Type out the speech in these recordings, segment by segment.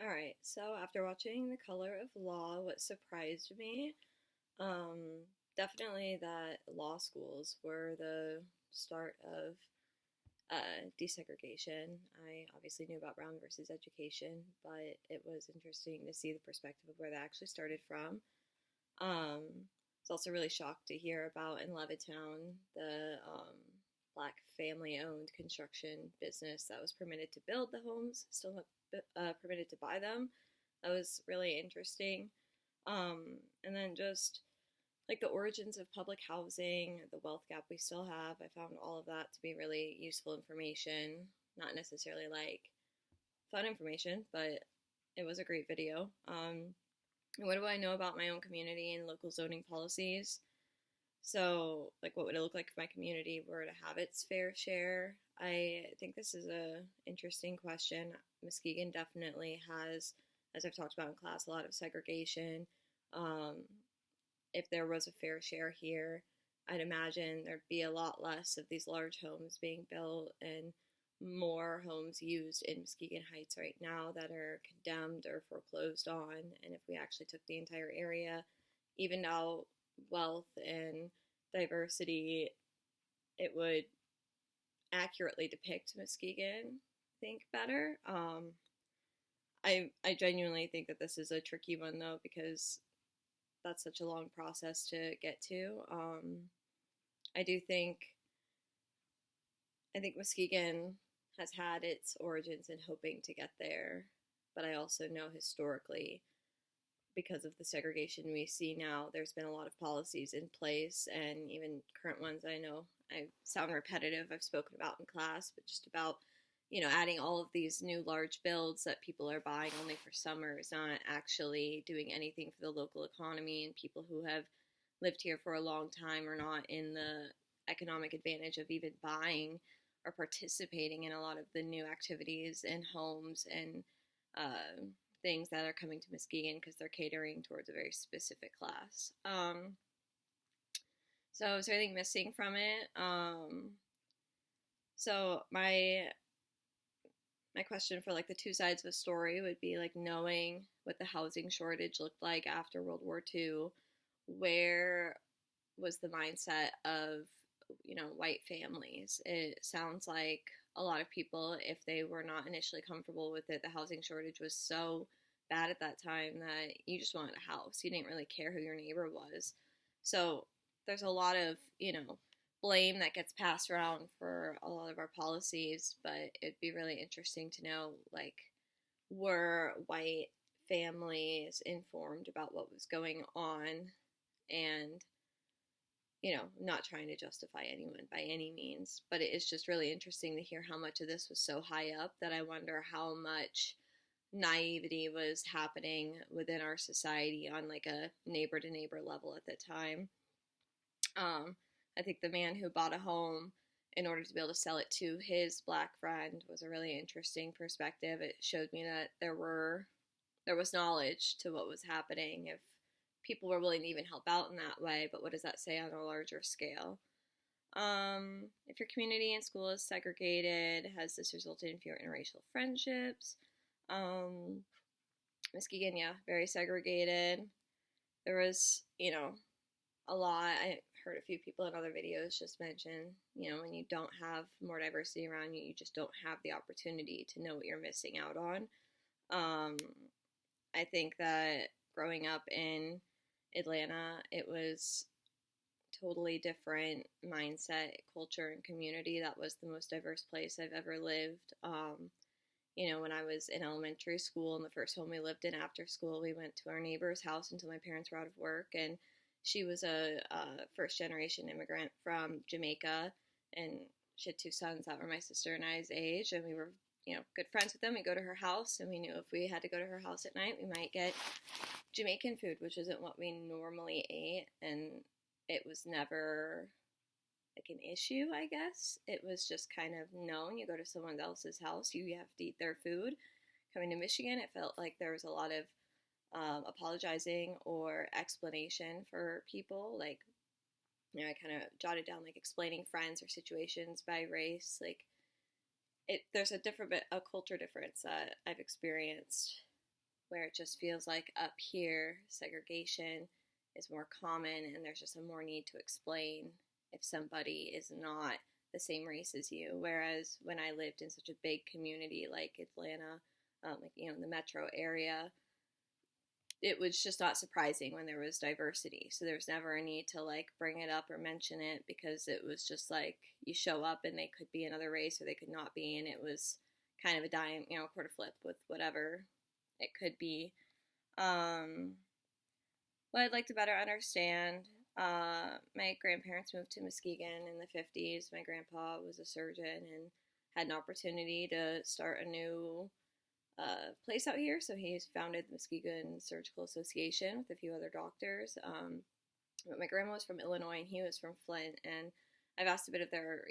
All right, so after watching The Color of Law, what surprised me, definitely that law schools were the start of desegregation. I obviously knew about Brown versus Education, but it was interesting to see the perspective of where that actually started from. Um, I was also really shocked to hear about in Levittown the black family owned construction business that was permitted to build the homes, still not permitted to buy them. That was really interesting. And then just like the origins of public housing, the wealth gap we still have, I found all of that to be really useful information. Not necessarily like fun information, but it was a great video. What do I know about my own community and local zoning policies? So, like, what would it look like if my community were to have its fair share? I think this is a interesting question. Muskegon definitely has, as I've talked about in class, a lot of segregation. Um, if there was a fair share here, I'd imagine there'd be a lot less of these large homes being built and more homes used in Muskegon Heights right now that are condemned or foreclosed on. And if we actually took the entire area, evened out wealth and diversity, it would accurately depict Muskegon, I think, better. I genuinely think that this is a tricky one though because that's such a long process to get to. I do think Muskegon has had its origins in hoping to get there, but I also know historically, because of the segregation we see now, there's been a lot of policies in place, and even current ones. I know I sound repetitive, I've spoken about in class, but just about adding all of these new large builds that people are buying only for summer is not actually doing anything for the local economy, and people who have lived here for a long time are not in the economic advantage of even buying or participating in a lot of the new activities and homes and uh, things that are coming to Muskegon because they're catering towards a very specific class. So is there anything missing from it? So my question for like the two sides of a story would be like knowing what the housing shortage looked like after World War II, where was the mindset of white families? It sounds like a lot of people, if they were not initially comfortable with it, the housing shortage was so bad at that time that you just wanted a house. You didn't really care who your neighbor was. So there's a lot of blame that gets passed around for a lot of our policies, but it'd be really interesting to know, like, were white families informed about what was going on, and not trying to justify anyone by any means, but it is just really interesting to hear how much of this was so high up that I wonder how much naivety was happening within our society on like a neighbor to neighbor level at the time. I think the man who bought a home in order to be able to sell it to his black friend was a really interesting perspective. It showed me that there was knowledge to what was happening if people were willing to even help out in that way. But what does that say on a larger scale? If your community and school is segregated, has this resulted in fewer interracial friendships? Muskegon, yeah, very segregated. There was, a lot. I heard a few people in other videos just mention, when you don't have more diversity around you, you just don't have the opportunity to know what you're missing out on. I think that growing up in Atlanta, it was totally different mindset, culture, and community. That was the most diverse place I've ever lived. When I was in elementary school and the first home we lived in after school, we went to our neighbor's house until my parents were out of work, and she was a first generation immigrant from Jamaica, and she had two sons that were my sister and I's age, and we were good friends with them. We go to her house, and we knew if we had to go to her house at night, we might get Jamaican food, which isn't what we normally ate, and it was never like an issue, I guess. It was just kind of known. You go to someone else's house, you have to eat their food. Coming to Michigan, it felt like there was a lot of apologizing or explanation for people. Like, I kind of jotted down like explaining friends or situations by race. Like, there's a culture difference that I've experienced where it just feels like up here segregation is more common and there's just a more need to explain if somebody is not the same race as you. Whereas when I lived in such a big community like Atlanta, like in the metro area, it was just not surprising when there was diversity. So there was never a need to like bring it up or mention it, because it was just like you show up and they could be another race or they could not be, and it was kind of a dime, quarter flip with whatever it could be. What I'd like to better understand, my grandparents moved to Muskegon in the 50s. My grandpa was a surgeon and had an opportunity to start a new place out here. So he's founded the Muskegon Surgical Association with a few other doctors. But my grandma was from Illinois and he was from Flint. And I've asked a bit of their,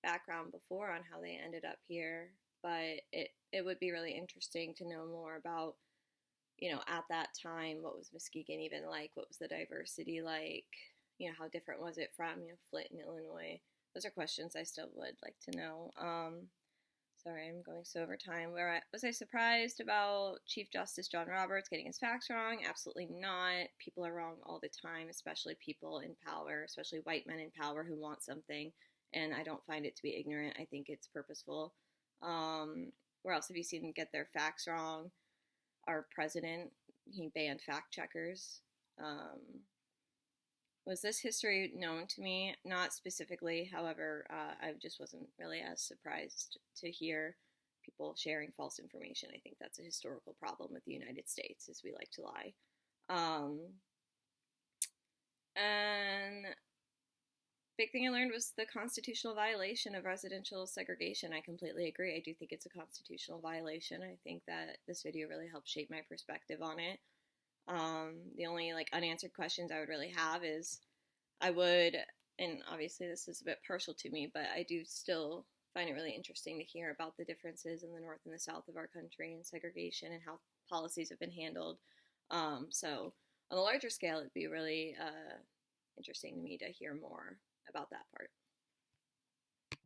background before on how they ended up here. But it would be really interesting to know more about, at that time, what was Muskegon even like? What was the diversity like? How different was it from, Flint and Illinois? Those are questions I still would like to know. Sorry, I'm going so over time. Was I surprised about Chief Justice John Roberts getting his facts wrong? Absolutely not. People are wrong all the time, especially people in power, especially white men in power who want something. And I don't find it to be ignorant. I think it's purposeful. Where else have you seen them get their facts wrong? Our president, he banned fact checkers. Was this history known to me? Not specifically. However, I just wasn't really as surprised to hear people sharing false information. I think that's a historical problem with the United States, is we like to lie. And big thing I learned was the constitutional violation of residential segregation. I completely agree. I do think it's a constitutional violation. I think that this video really helped shape my perspective on it. The only unanswered questions I would really have is and obviously this is a bit partial to me, but I do still find it really interesting to hear about the differences in the north and the south of our country and segregation and how policies have been handled. So on a larger scale, it'd be really interesting to me to hear more about that part.